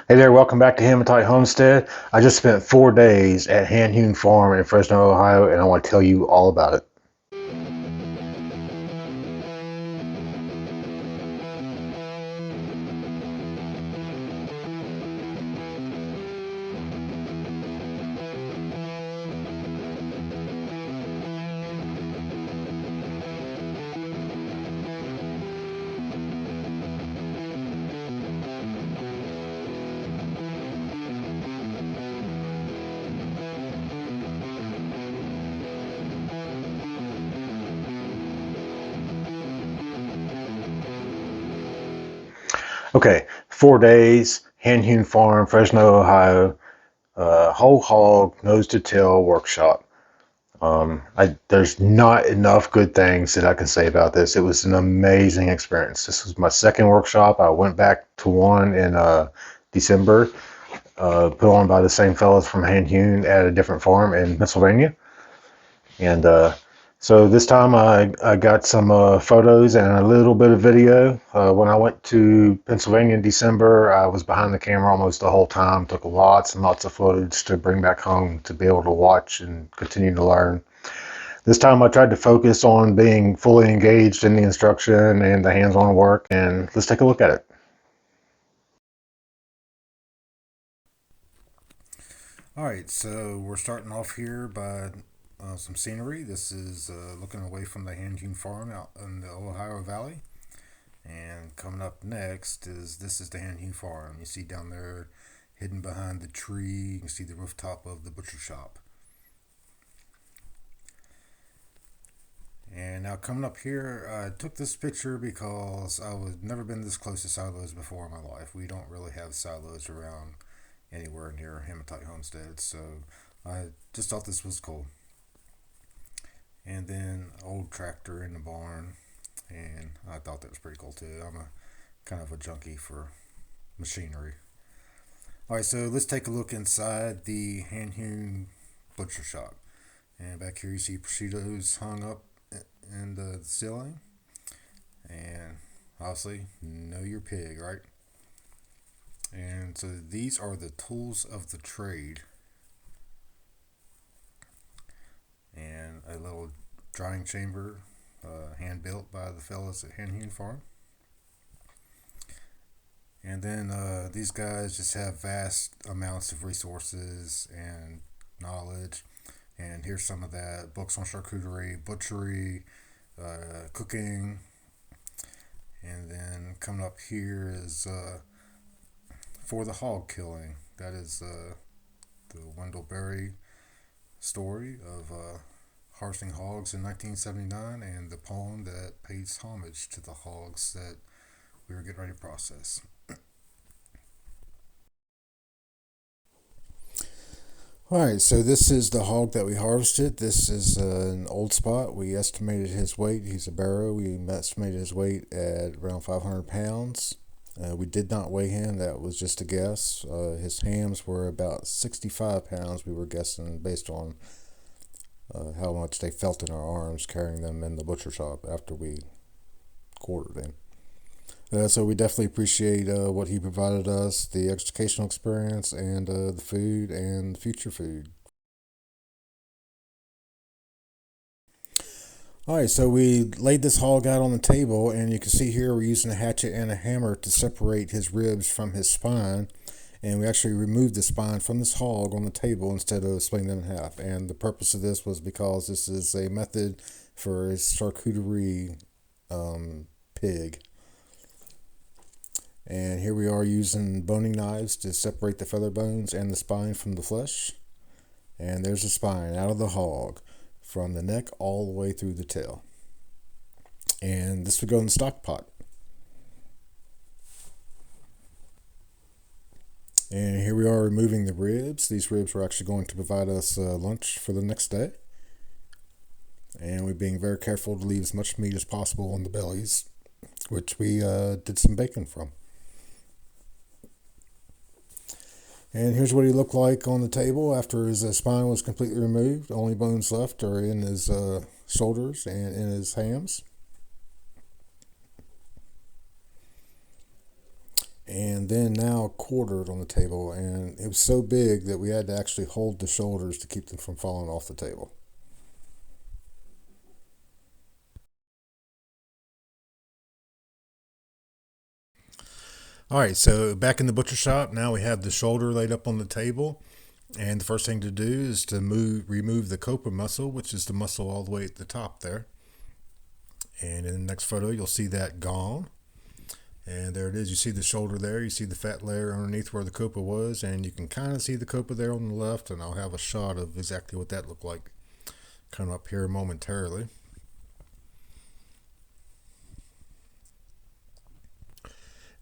Hey there, welcome back to Hematite Homestead. I just spent 4 days at Hand Hewn Farm in Fresno, Ohio, and I want to tell you all about it. Okay, 4 days, Hand Hewn Farm, Fresno, Ohio, whole hog, nose to tail workshop. There's not enough good things that I can say about this. It was an amazing experience. This was my second workshop. I went back to one in December, put on by the same fellows from Hand Hewn at a different farm in Pennsylvania. And so this time I got some photos and a little bit of video. When I went to Pennsylvania in December, I was behind the camera almost the whole time, took lots and lots of footage to bring back home to be able to watch and continue to learn. This time I tried to focus on being fully engaged in the instruction and the hands-on work, and let's take a look at it. All right, so we're starting off here by some scenery. This is looking away from the Hand Hewn Farm out in the Ohio Valley. And coming up next is this is the Hand Hewn Farm. You see down there, hidden behind the tree, you can see the rooftop of the butcher shop. And now coming up here, I took this picture because I was never been this close to silos before in my life. We don't really have silos around anywhere near Hematite Homestead, so I just thought this was cool. And then old tractor in the barn, and I thought that was pretty cool too. I'm a kind of a junkie for machinery. All right, so let's take a look inside the Hand Hewn butcher shop. And back here you see prosciuttos hung up in the ceiling, and obviously know your pig, right? And so these are the tools of the trade, and a little drying chamber, hand built by the fellas at Hand Hewn Farm. And then these guys just have vast amounts of resources and knowledge. And here's some of that: books on charcuterie, butchery, cooking. And then coming up here is for the hog killing. That is the Wendell Berry story of harvesting hogs in 1979, and the poem that pays homage to the hogs that we were getting ready to process. All right, so this is the hog that we harvested. This is an old spot. We estimated his weight. He's a barrow. We estimated his weight at around 500 pounds. We did not weigh him. That was just a guess. His hams were about 65 pounds. We were guessing based on how much they felt in our arms carrying them in the butcher shop after we quartered him. So we definitely appreciate what he provided us, the educational experience, and the food and future food. All right, so we laid this hog out on the table, and you can see here we're using a hatchet and a hammer to separate his ribs from his spine. And we actually removed the spine from this hog on the table instead of splitting them in half. And the purpose of this was because this is a method for his charcuterie pig. And here we are using boning knives to separate the feather bones and the spine from the flesh. And there's the spine out of the hog from the neck all the way through the tail. And this would go in the stock pot. And here we are removing the ribs. These ribs were actually going to provide us lunch for the next day. And we're being very careful to leave as much meat as possible on the bellies, which we did some bacon from. And here's what he looked like on the table after his spine was completely removed. Only bones left are in his shoulders and in his hams. And and then now quartered on the table, and it was so big that we had to actually hold the shoulders to keep them from falling off the table. All right, so back in the butcher shop, now we have the shoulder laid up on the table, and the first thing to do is to remove the copper muscle, which is the muscle all the way at the top there. And in the next photo, you'll see that gone. And there it is. You see the shoulder there. You see the fat layer underneath where the copa was, and you can kind of see the copa there on the left. And I'll have a shot of exactly what that looked like come up here momentarily.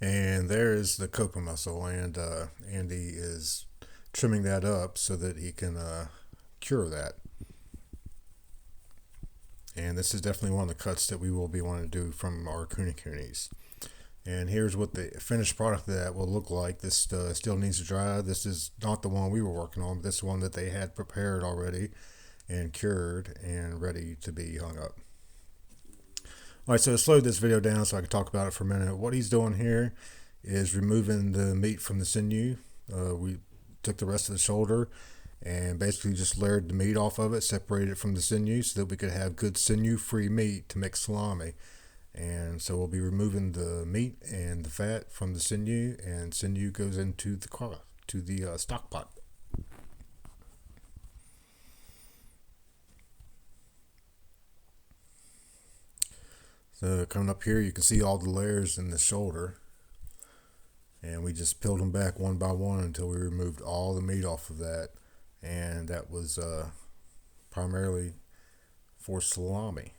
And there is the copa muscle, and Andy is trimming that up so that he can cure that. And this is definitely one of the cuts that we will be wanting to do from our kunis. And here's what the finished product of that will look like. This still needs to dry. This is not the one we were working on. This one that they had prepared already and cured and ready to be hung up. All right, so let's slow this video down so I can talk about it for a minute. What he's doing here is removing the meat from the sinew. We took the rest of the shoulder and basically just layered the meat off of it, separated it from the sinew so that we could have good sinew-free meat to make salami. And so we'll be removing the meat and the fat from the sinew, and sinew goes into the stock pot. So coming up here, you can see all the layers in the shoulder, and we just peeled them back one by one until we removed all the meat off of that, and that was primarily for salami.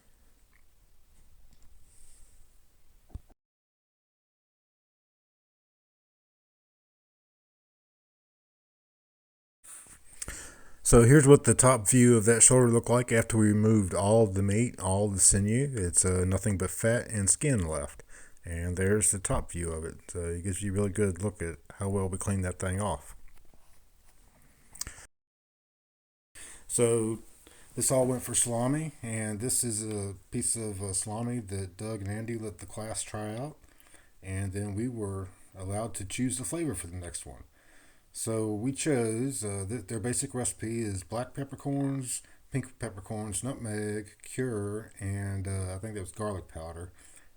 So here's what the top view of that shoulder looked like after we removed all of the meat, all of the sinew. It's nothing but fat and skin left. And there's the top view of it. It gives you a really good look at how well we cleaned that thing off. So this all went for salami, and this is a piece of salami that Doug and Andy let the class try out. And then we were allowed to choose the flavor for the next one. So we chose their basic recipe is black peppercorns, pink peppercorns, nutmeg, cure, and I think that was garlic powder.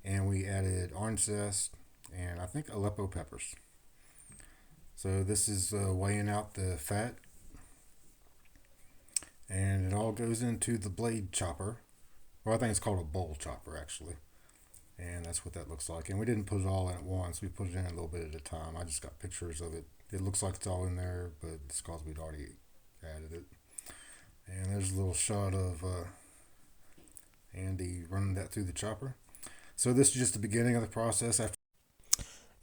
And we added orange zest and I think Aleppo peppers. So this is weighing out the fat, and it all goes into the blade chopper. Well, I think it's called a bowl chopper actually. And that's what that looks like. And we didn't put it all in at once. We put it in a little bit at a time. I just got pictures of it. It looks like it's all in there, but it's because we'd already added it. And there's a little shot of Andy running that through the chopper. So this is just the beginning of the process.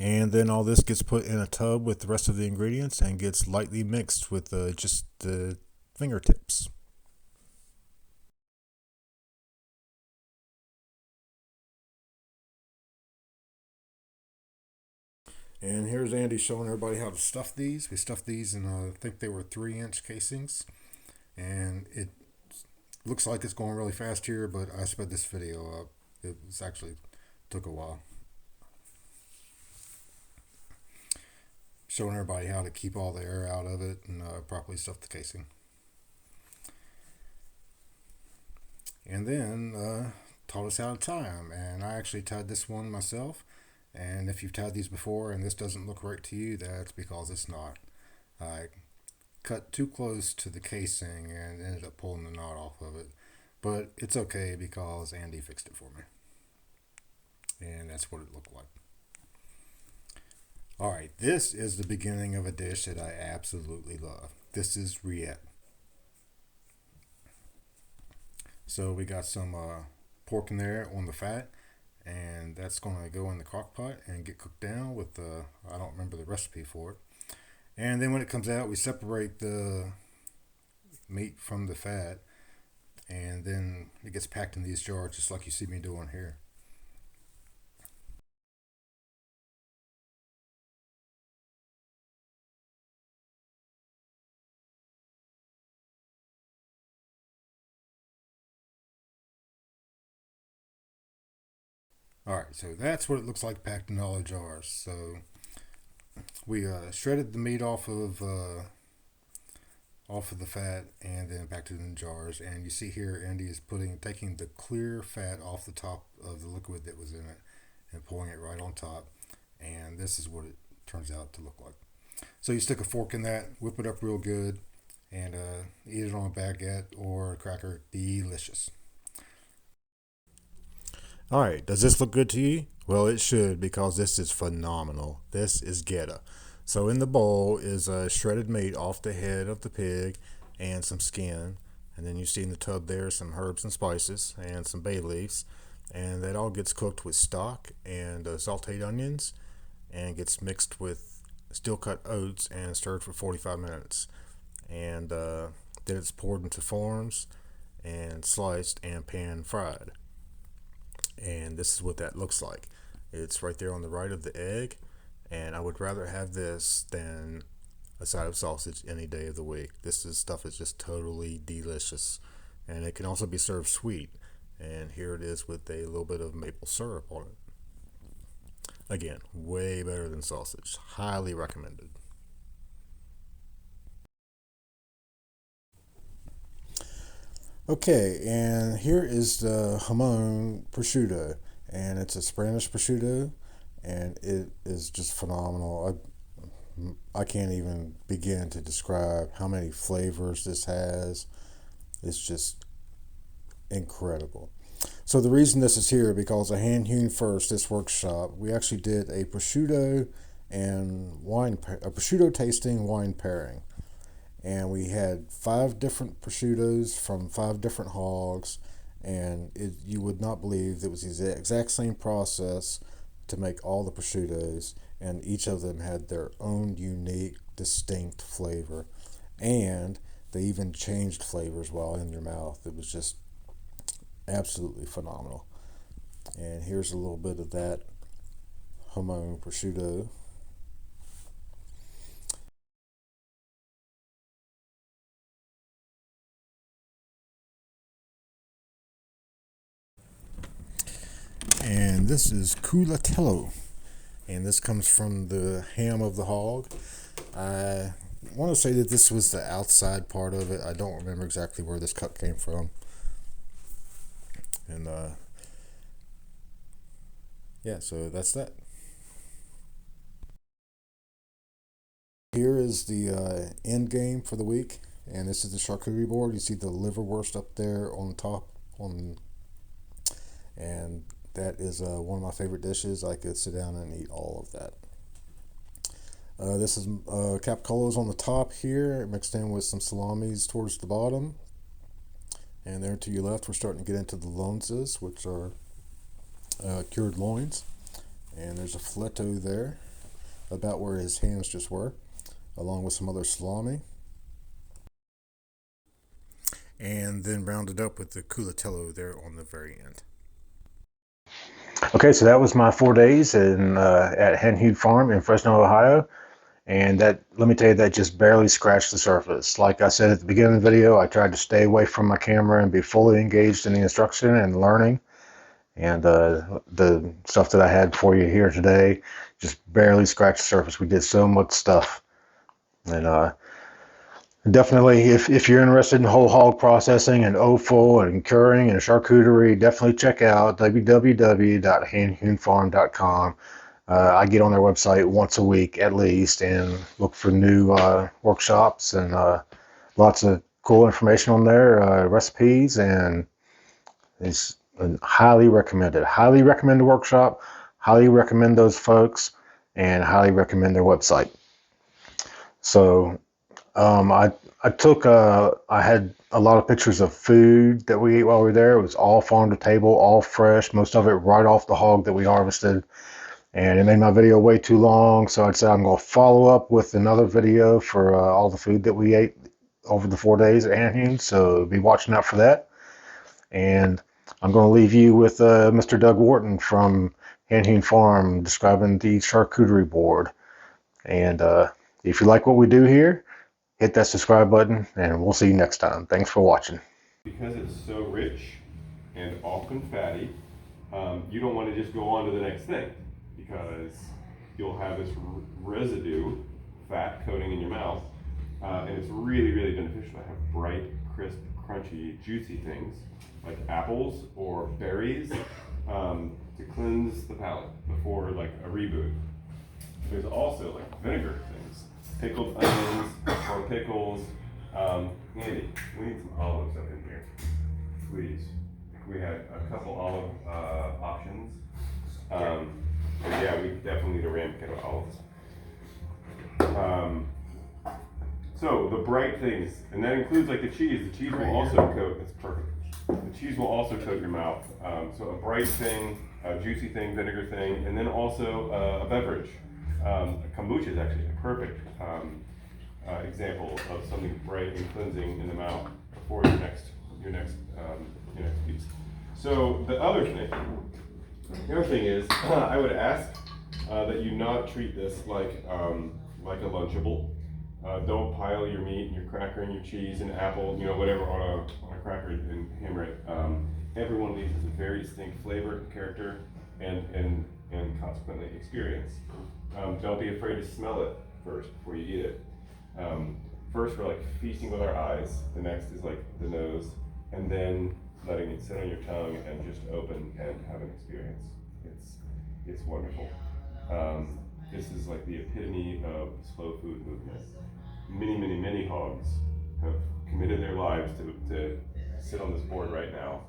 And then all this gets put in a tub with the rest of the ingredients and gets lightly mixed with just the fingertips. And here's Andy showing everybody how to stuff these. We stuffed these in, I think they were 3-inch casings. And it looks like it's going really fast here, but I sped this video up. It was actually took a while. Showing everybody how to keep all the air out of it and properly stuff the casing. And then taught us how to tie them. And I actually tied this one myself. And if you've tied these before and this doesn't look right to you, that's because it's not. I cut too close to the casing and ended up pulling the knot off of it. But it's okay because Andy fixed it for me. And that's what it looked like. Alright, this is the beginning of a dish that I absolutely love. This is rillette. So we got some pork in there on the fat, and that's going to go in the crock pot and get cooked down with I don't remember the recipe for it. And then when it comes out, we separate the meat from the fat, and then it gets packed in these jars just like you see me doing here. All right, so that's what it looks like packed in all the jars. So We shredded the meat off of the fat and then back to the jars. And you see here, Andy is taking the clear fat off the top of the liquid that was in it and pouring it right on top. And this is what it turns out to look like. So you stick a fork in that, whip it up real good, and eat it on a baguette or a cracker. Delicious. All right, does this look good to you? Well, it should because this is phenomenal. This is Geta. So in the bowl is shredded meat off the head of the pig and some skin. And then you see in the tub there some herbs and spices and some bay leaves. And that all gets cooked with stock and sauteed onions and gets mixed with steel cut oats and stirred for 45 minutes. And then it's poured into forms and sliced and pan fried. And this is what that looks like. It's right there on the right of the egg, and I would rather have this than a side of sausage any day of the week. Stuff is just totally delicious, and it can also be served sweet. And here it is with a little bit of maple syrup on it. Again, way better than sausage. Highly recommended. Okay, and here is the jamon prosciutto, and it's a Spanish prosciutto, and it is just phenomenal. I can't even begin to describe how many flavors this has. It's just incredible. So the reason this is here because a Hand Hewn First this workshop, we actually did a prosciutto and a prosciutto tasting wine pairing, and we had 5 different prosciuttos from 5 different hogs, and you would not believe it was the exact same process to make all the prosciuttos, and each of them had their own unique, distinct flavor, and they even changed flavors while in your mouth. It was just absolutely phenomenal. And here's a little bit of that jamon prosciutto. And this is culatello, and this comes from the ham of the hog. I want to say that this was the outside part of it. I don't remember exactly where this cut came from. And yeah, so that's that. Here is the end game for the week, and this is the charcuterie board. You see the liverwurst up there on top, and that is one of my favorite dishes. I could sit down and eat all of that. This is capcolos on the top here, mixed in with some salamis towards the bottom. And there to your left, we're starting to get into the lonzas, which are cured loins. And there's a filetto there, about where his hands just were, along with some other salami. And then rounded up with the culatello there on the very end. Okay, so that was my 4 days at Hand Hewn Farm in Fresno, Ohio. And that, let me tell you, that just barely scratched the surface. Like I said at the beginning of the video, I tried to stay away from my camera and be fully engaged in the instruction and learning. And the stuff that I had for you here today just barely scratched the surface. We did so much stuff. And definitely, if you're interested in whole hog processing and offal and curing and charcuterie, definitely check out www.handhewnfarm.com. I get on their website once a week at least and look for new workshops and lots of cool information on there, recipes, and it's highly recommended. Highly recommend the workshop, highly recommend those folks, and highly recommend their website. So I had a lot of pictures of food that we ate while we were there. It was all farm to table, all fresh, most of it right off the hog that we harvested. And it made my video way too long, so I'd say I'm going to follow up with another video for all the food that we ate over the 4 days at Hand Hewn, so be watching out for that. And I'm going to leave you with Mr. Doug Wharton from Hand Hewn Farm describing the charcuterie board. And if you like what we do here, hit that subscribe button, and we'll see you next time. Thanks for watching. Because it's so rich and often fatty, you don't want to just go on to the next thing because you'll have this residue, fat coating in your mouth, and it's really, really beneficial to have bright, crisp, crunchy, juicy things like apples or berries to cleanse the palate before like a reboot. There's also like vinegar things, pickled onions or pickles. Andy, we need some olives up in here, please. We had a couple olive options. Yeah, we definitely need a ramekin of olives. So the bright things, and that includes like the cheese. The cheese will also coat. It's perfect. The cheese will also coat your mouth. So a bright thing, a juicy thing, vinegar thing, and then also a beverage. Kombucha is actually a perfect example of something bright and cleansing in the mouth before your next piece. So the other thing is, I would ask that you not treat this like a Lunchable. Don't pile your meat and your cracker and your cheese and apple, whatever on a cracker and hammer it. Every one of these has a very distinct flavor, character, and consequently experience. Don't be afraid to smell it first before you eat it. First, we're like feasting with our eyes. The next is like the nose, and then letting it sit on your tongue and just open and have an experience. It's wonderful. This is like the epitome of slow food movement. Many, many, many hogs have committed their lives to sit on this board right now,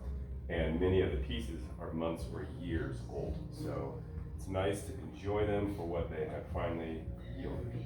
and many of the pieces are months or years old. So it's nice to enjoy them for what they have finally yielded.